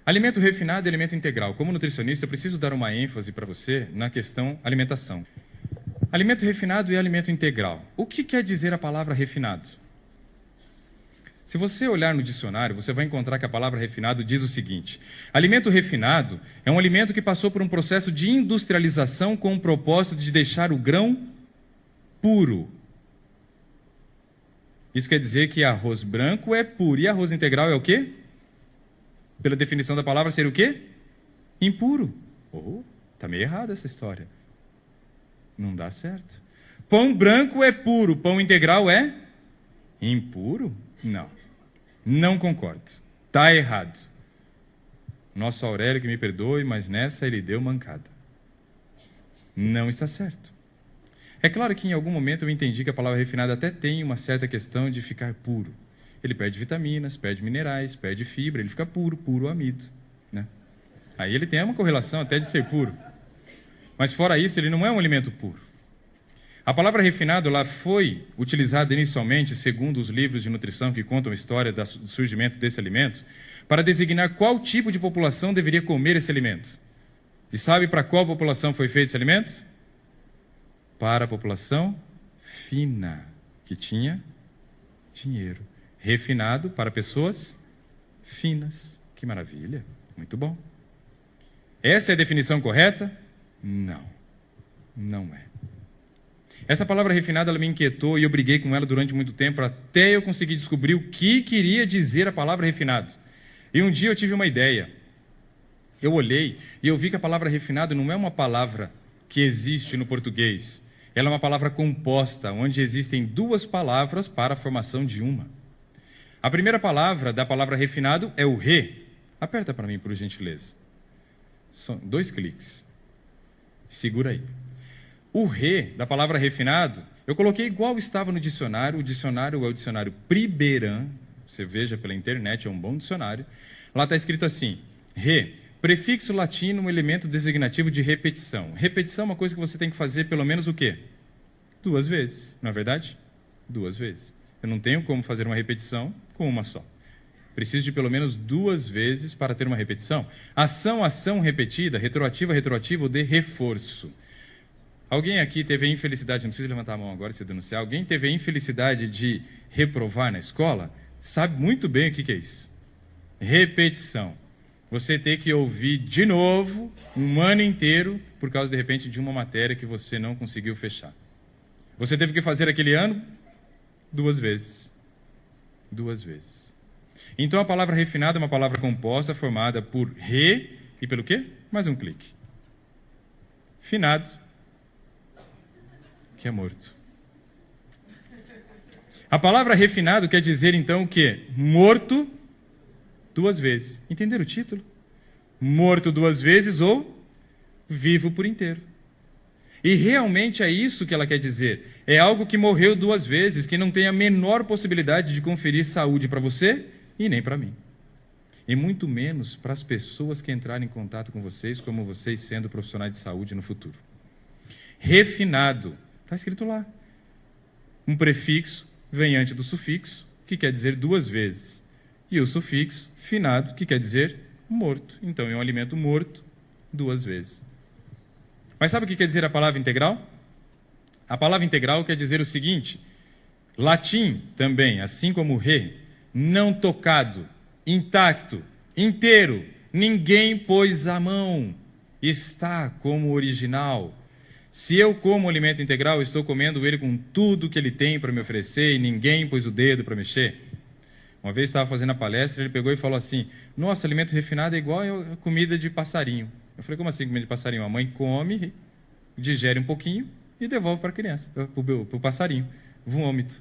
Alimento refinado e alimento integral. Como nutricionista, eu preciso dar uma ênfase para você na questão alimentação. Alimento refinado e alimento integral. O que quer dizer a palavra refinado? Se você olhar no dicionário, você vai encontrar que a palavra refinado diz o seguinte: alimento refinado é um alimento que passou por um processo de industrialização com o propósito de deixar o grão puro. Isso quer dizer que arroz branco é puro. E arroz integral é o quê? Pela definição da palavra, seria o quê? Impuro. Está meio errada essa história. Não dá certo. Pão branco é puro, pão integral é impuro? Não. Não concordo. Está errado. Nosso Aurélio que me perdoe, mas nessa ele deu mancada. Não está certo. É claro que em algum momento eu entendi que a palavra refinada até tem uma certa questão de ficar puro. Ele perde vitaminas, perde minerais, perde fibra, ele fica puro, puro amido, né? Aí ele tem uma correlação até de ser puro. Mas fora isso, ele não é um alimento puro. A palavra refinado lá foi utilizada inicialmente, segundo os livros de nutrição que contam a história do surgimento desse alimento, para designar qual tipo de população deveria comer esse alimento. E sabe para qual população foi feito esse alimento? Para a população fina, que tinha dinheiro. Refinado para pessoas finas. Que maravilha, muito bom. Essa é a definição correta? Não, não é. Essa palavra refinada ela me inquietou e eu briguei com ela durante muito tempo até eu conseguir descobrir o que queria dizer a palavra refinado. E um dia eu tive uma ideia. Eu olhei e eu vi que a palavra refinado não é uma palavra que existe no português. Ela é uma palavra composta, onde existem duas palavras para a formação de uma. A primeira palavra da palavra refinado é o re. Aperta para mim, por gentileza. São 2 cliques. Segura aí. O re da palavra refinado, eu coloquei igual estava no dicionário. O dicionário é o dicionário Priberan. Você veja pela internet, é um bom dicionário. Lá está escrito assim: re, prefixo latino, um elemento designativo de repetição. Repetição é uma coisa que você tem que fazer pelo menos o quê? 2 vezes, não é verdade? 2 vezes. Eu não tenho como fazer uma repetição com uma só. Preciso de pelo menos 2 vezes para ter uma repetição. Ação, ação repetida, retroativa, retroativo ou de reforço. Alguém aqui teve a infelicidade, não precisa levantar a mão agora se denunciar, alguém teve a infelicidade de reprovar na escola? Sabe muito bem o que é isso. Repetição. Você ter que ouvir de novo um ano inteiro por causa, de repente, de uma matéria que você não conseguiu fechar. Você teve que fazer aquele ano 2 vezes. 2 vezes. Então a palavra refinada é uma palavra composta, formada por re e pelo quê? Mais um clique. Finado, que é morto. A palavra refinado quer dizer então o quê? Morto 2 vezes. Entenderam o título? Morto 2 vezes ou vivo por inteiro. E realmente é isso que ela quer dizer. É algo que morreu 2 vezes, que não tem a menor possibilidade de conferir saúde para você e nem para mim. E muito menos para as pessoas que entrarem em contato com vocês, como vocês sendo profissionais de saúde no futuro. Refinado. Está escrito lá. Um prefixo vem antes do sufixo, que quer dizer 2 vezes. E o sufixo, finado, que quer dizer morto. Então é um alimento morto 2 vezes. Mas sabe o que quer dizer a palavra integral? A palavra integral quer dizer o seguinte: latim também, assim como re, não tocado, intacto, inteiro, ninguém pôs a mão, está como original. Se eu como alimento integral, eu estou comendo ele com tudo que ele tem para me oferecer e ninguém pôs o dedo para mexer. Uma vez estava fazendo a palestra, ele pegou e falou assim: nossa, alimento refinado é igual a comida de passarinho. Eu falei: como assim comida de passarinho? A mãe come, digere um pouquinho e devolve para a criança, para o passarinho. Vômito.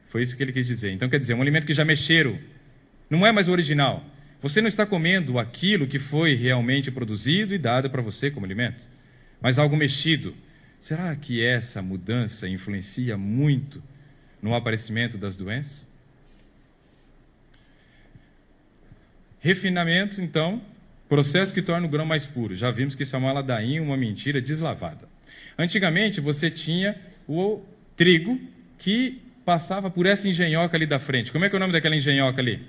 Foi isso que ele quis dizer. Então, quer dizer, um alimento que já mexeram. Não é mais o original. Você não está comendo aquilo que foi realmente produzido e dado para você como alimento, mas algo mexido. Será que essa mudança influencia muito no aparecimento das doenças? Refinamento, então, processo que torna o grão mais puro. Já vimos que isso é uma ladainha, uma mentira deslavada. Antigamente, você tinha o trigo que passava por essa engenhoca ali da frente. Como é que é o nome daquela engenhoca ali?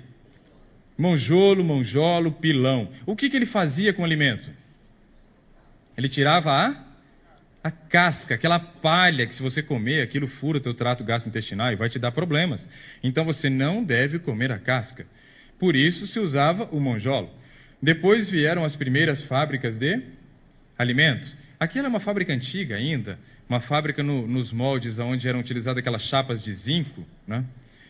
monjolo, pilão. O que ele fazia com o alimento? Ele tirava a casca, aquela palha que se você comer, aquilo fura o teu trato gastrointestinal e vai te dar problemas. Então você não deve comer a casca. Por isso se usava o monjolo. Depois vieram as primeiras fábricas de alimentos. Aquela é uma fábrica antiga ainda, uma fábrica nos moldes onde eram utilizadas aquelas chapas de zinco, né?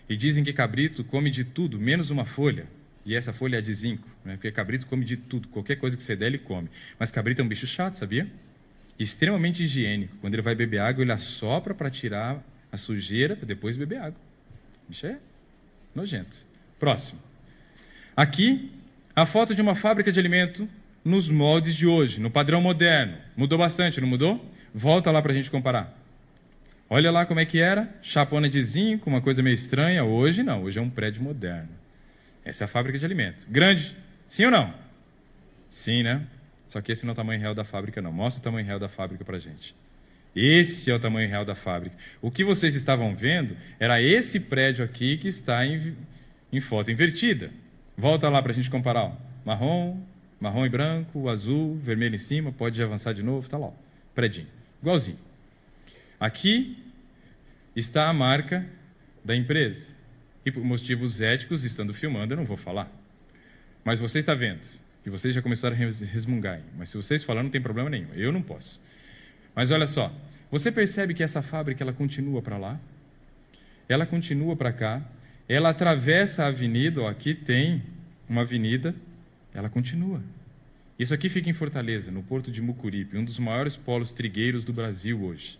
E dizem que cabrito come de tudo, menos uma folha. E essa folha é de zinco, né? Porque cabrito come de tudo, qualquer coisa que você der, ele come. Mas cabrito é um bicho chato, sabia? Extremamente higiênico. Quando ele vai beber água, ele assopra para tirar a sujeira, para depois beber água. O bicho é nojento. Próximo. Aqui, a foto de uma fábrica de alimento nos moldes de hoje, no padrão moderno. Mudou bastante, não mudou? Volta lá para a gente comparar. Olha lá como é que era, chapona de zinco, uma coisa meio estranha. Hoje não, hoje é um prédio moderno. Essa é a fábrica de alimento. Grande, sim ou não? Sim, né? Só que esse não é o tamanho real da fábrica, não. Mostra o tamanho real da fábrica para a gente. Esse é o tamanho real da fábrica. O que vocês estavam vendo era esse prédio aqui que está em foto invertida. Volta lá para a gente comparar. Ó. Marrom e branco, azul, vermelho em cima. Pode avançar de novo, está lá. Ó. Prédinho. Igualzinho. Aqui está a marca da empresa. E por motivos éticos, estando filmando, eu não vou falar. Mas você está vendo. E vocês já começaram a resmungar. Mas se vocês falarem, não tem problema nenhum. Eu não posso. Mas olha só. Você percebe que essa fábrica ela continua para lá? Ela continua para cá. Ela atravessa a avenida. Ó, aqui tem uma avenida. Ela continua. Isso aqui fica em Fortaleza, no Porto de Mucuripe, um dos maiores polos trigueiros do Brasil hoje.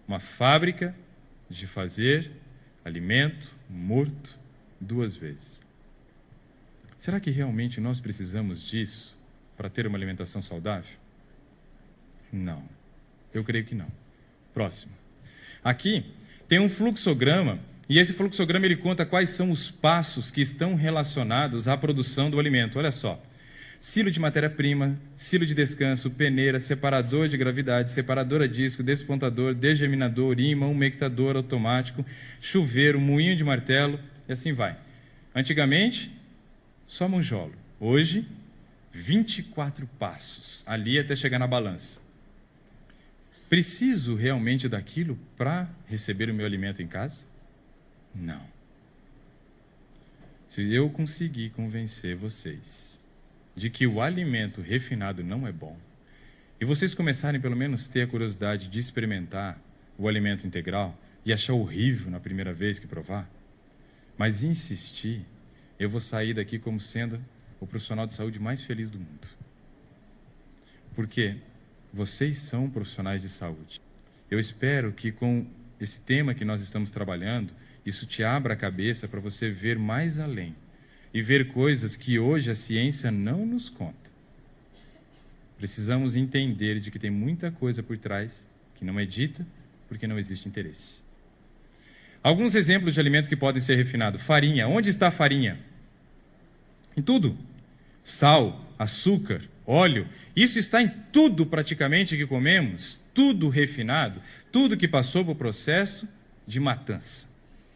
Uma fábrica de fazer alimento morto 2 vezes. Será que realmente nós precisamos disso para ter uma alimentação saudável? Não. Eu creio que não. Próximo. Aqui tem um fluxograma, e esse fluxograma ele conta quais são os passos que estão relacionados à produção do alimento. Olha só. Silo de matéria-prima, silo de descanso, peneira, separador de gravidade, separador a disco, despontador, degerminador, ímã, umectador automático, chuveiro, moinho de martelo, e assim vai. Antigamente, só monjolo. Hoje, 24 passos, ali até chegar na balança. Preciso realmente daquilo para receber o meu alimento em casa? Não. Se eu conseguir convencer vocês de que o alimento refinado não é bom, e vocês começarem pelo menos ter a curiosidade de experimentar o alimento integral e achar horrível na primeira vez que provar, mas insistir, eu vou sair daqui como sendo o profissional de saúde mais feliz do mundo. Porque vocês são profissionais de saúde. Eu espero que com esse tema que nós estamos trabalhando, isso te abra a cabeça para você ver mais além e ver coisas que hoje a ciência não nos conta. Precisamos entender de que tem muita coisa por trás que não é dita porque não existe interesse. Alguns exemplos de alimentos que podem ser refinados. Farinha. Onde está a farinha? Em tudo. Sal, açúcar, óleo. Isso está em tudo praticamente que comemos. Tudo refinado. Tudo que passou por processo de matança.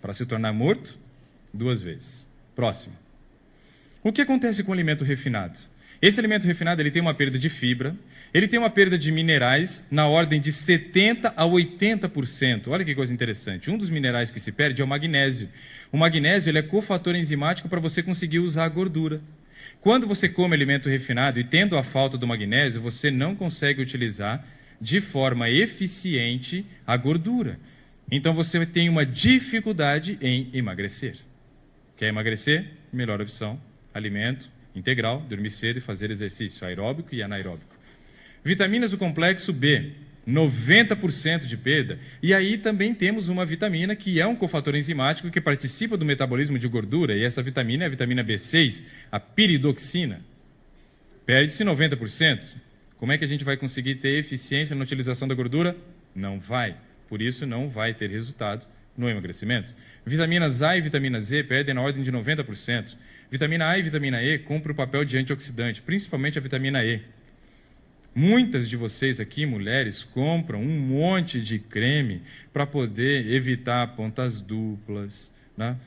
Para se tornar morto 2 vezes. Próximo. O que acontece com o alimento refinado? Esse alimento refinado ele tem uma perda de fibra, ele tem uma perda de minerais na ordem de 70% a 80%. Olha que coisa interessante. Um dos minerais que se perde é o magnésio. O magnésio ele é cofator enzimático para você conseguir usar a gordura. Quando você come alimento refinado e tendo a falta do magnésio, você não consegue utilizar de forma eficiente a gordura. Então você tem uma dificuldade em emagrecer. Quer emagrecer? Melhor opção. Alimento integral, dormir cedo e fazer exercício aeróbico e anaeróbico. Vitaminas do complexo B, 90% de perda. E aí também temos uma vitamina que é um cofator enzimático que participa do metabolismo de gordura, e essa vitamina é a vitamina B6, a piridoxina. Perde-se 90%. Como é que a gente vai conseguir ter eficiência na utilização da gordura? Não vai. Por isso não vai ter resultado no emagrecimento. Vitaminas A e vitamina Z perdem na ordem de 90%. Vitamina A e vitamina E cumprem o papel de antioxidante, principalmente a vitamina E. Muitas de vocês aqui, mulheres, compram um monte de creme para poder evitar pontas duplas, né?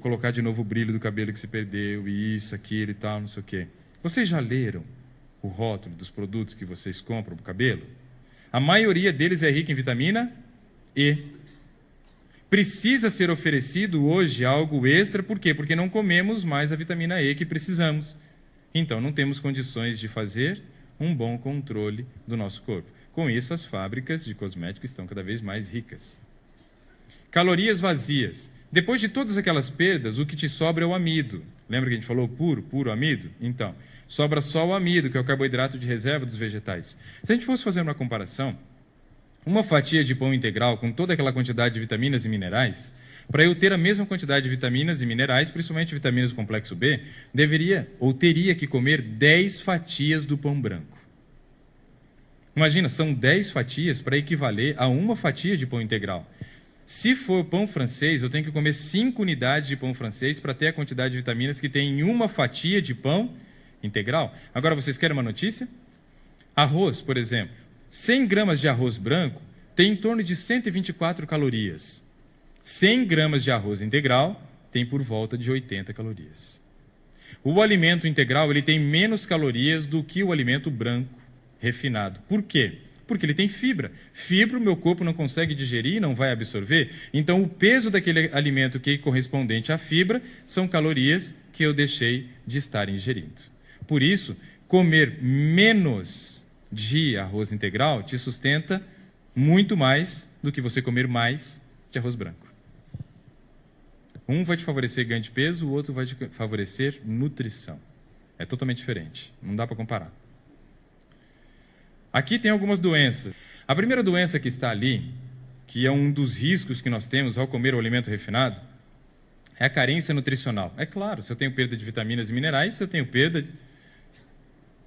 colocar de novo o brilho do cabelo que se perdeu, isso, aquilo e tal, não sei o quê. Vocês já leram o rótulo dos produtos que vocês compram para o cabelo? A maioria deles é rica em vitamina E. Precisa ser oferecido hoje algo extra, por quê? Porque não comemos mais a vitamina E que precisamos. Então, não temos condições de fazer um bom controle do nosso corpo. Com isso, as fábricas de cosméticos estão cada vez mais ricas. Calorias vazias. Depois de todas aquelas perdas, o que te sobra é o amido. Lembra que a gente falou puro amido? Então, sobra só o amido, que é o carboidrato de reserva dos vegetais. Se a gente fosse fazer uma comparação, uma fatia de pão integral com toda aquela quantidade de vitaminas e minerais, para eu ter a mesma quantidade de vitaminas e minerais, principalmente vitaminas do complexo B, deveria ou teria que comer 10 fatias do pão branco. Imagina, são 10 fatias para equivaler a uma fatia de pão integral. Se for pão francês, eu tenho que comer 5 unidades de pão francês para ter a quantidade de vitaminas que tem em uma fatia de pão integral. Agora, vocês querem uma notícia? Arroz, por exemplo. 100 gramas de arroz branco tem em torno de 124 calorias. 100 gramas de arroz integral tem por volta de 80 calorias. O alimento integral ele tem menos calorias do que o alimento branco refinado. Por quê? Porque ele tem fibra. Fibra o meu corpo não consegue digerir, não vai absorver. Então, o peso daquele alimento que é correspondente à fibra são calorias que eu deixei de estar ingerindo. Por isso, comer menos de arroz integral te sustenta muito mais do que você comer mais de arroz branco. Um vai te favorecer ganho de peso, o outro vai te favorecer nutrição. É totalmente diferente, não dá para comparar. Aqui tem algumas doenças. A primeira doença que está ali, que é um dos riscos que nós temos ao comer o alimento refinado, é a carência nutricional. É claro, se eu tenho perda de vitaminas e minerais, se eu tenho perda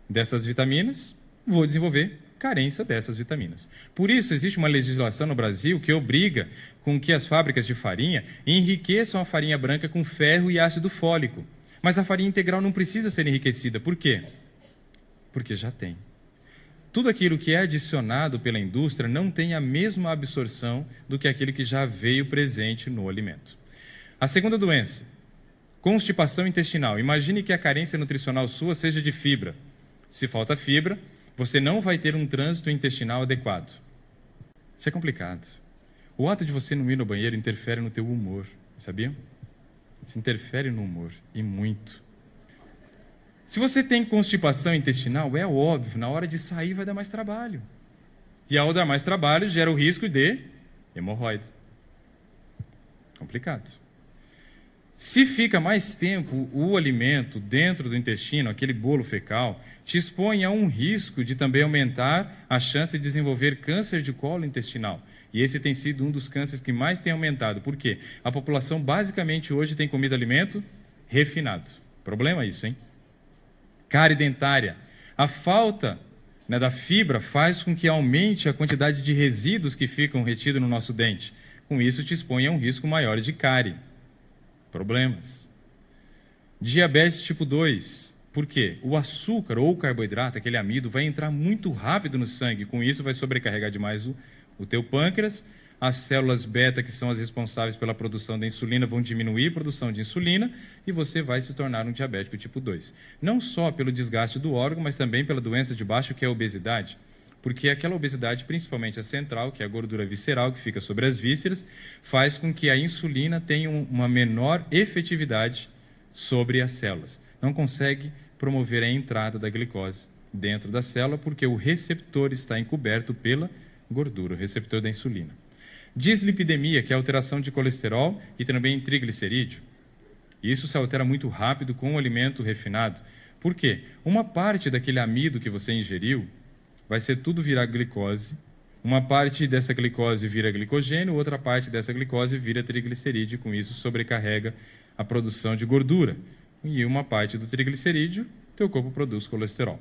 dessas vitaminas, vou desenvolver carência dessas vitaminas. Por isso, existe uma legislação no Brasil que obriga com que as fábricas de farinha enriqueçam a farinha branca com ferro e ácido fólico. Mas a farinha integral não precisa ser enriquecida. Por quê? Porque já tem. Tudo aquilo que é adicionado pela indústria não tem a mesma absorção do que aquilo que já veio presente no alimento. A segunda doença, constipação intestinal. Imagine que a carência nutricional sua seja de fibra. Se falta fibra, você não vai ter um trânsito intestinal adequado. Isso é complicado. O ato de você não ir no banheiro interfere no teu humor, sabia? Isso interfere no humor, e muito. Se você tem constipação intestinal, é óbvio, na hora de sair vai dar mais trabalho. E ao dar mais trabalho, gera o risco de hemorroida. Complicado. Se fica mais tempo o alimento dentro do intestino, aquele bolo fecal, te expõe a um risco de também aumentar a chance de desenvolver câncer de colo intestinal. E esse tem sido um dos cânceres que mais tem aumentado. Por quê? A população basicamente hoje tem comido alimento refinado. Problema isso, hein? Cárie dentária. A falta da fibra faz com que aumente a quantidade de resíduos que ficam retidos no nosso dente. Com isso, te expõe a um risco maior de cárie. Problemas. Diabetes tipo 2. Por quê? O açúcar ou o carboidrato, aquele amido, vai entrar muito rápido no sangue. Com isso, vai sobrecarregar demais o teu pâncreas. As células beta, que são as responsáveis pela produção da insulina, vão diminuir a produção de insulina e você vai se tornar um diabético tipo 2. Não só pelo desgaste do órgão, mas também pela doença de baixo, que é a obesidade. Porque aquela obesidade, principalmente a central, que é a gordura visceral que fica sobre as vísceras, faz com que a insulina tenha uma menor efetividade sobre as células. Não consegue promover a entrada da glicose dentro da célula, porque o receptor está encoberto pela gordura, o receptor da insulina. Dislipidemia, que é a alteração de colesterol e também triglicerídeo. Isso se altera muito rápido com o alimento refinado. Por quê? Uma parte daquele amido que você ingeriu vai ser tudo virar glicose. Uma parte dessa glicose vira glicogênio, outra parte dessa glicose vira triglicerídeo. Com isso, sobrecarrega a produção de gordura. E uma parte do triglicerídeo, teu corpo produz colesterol.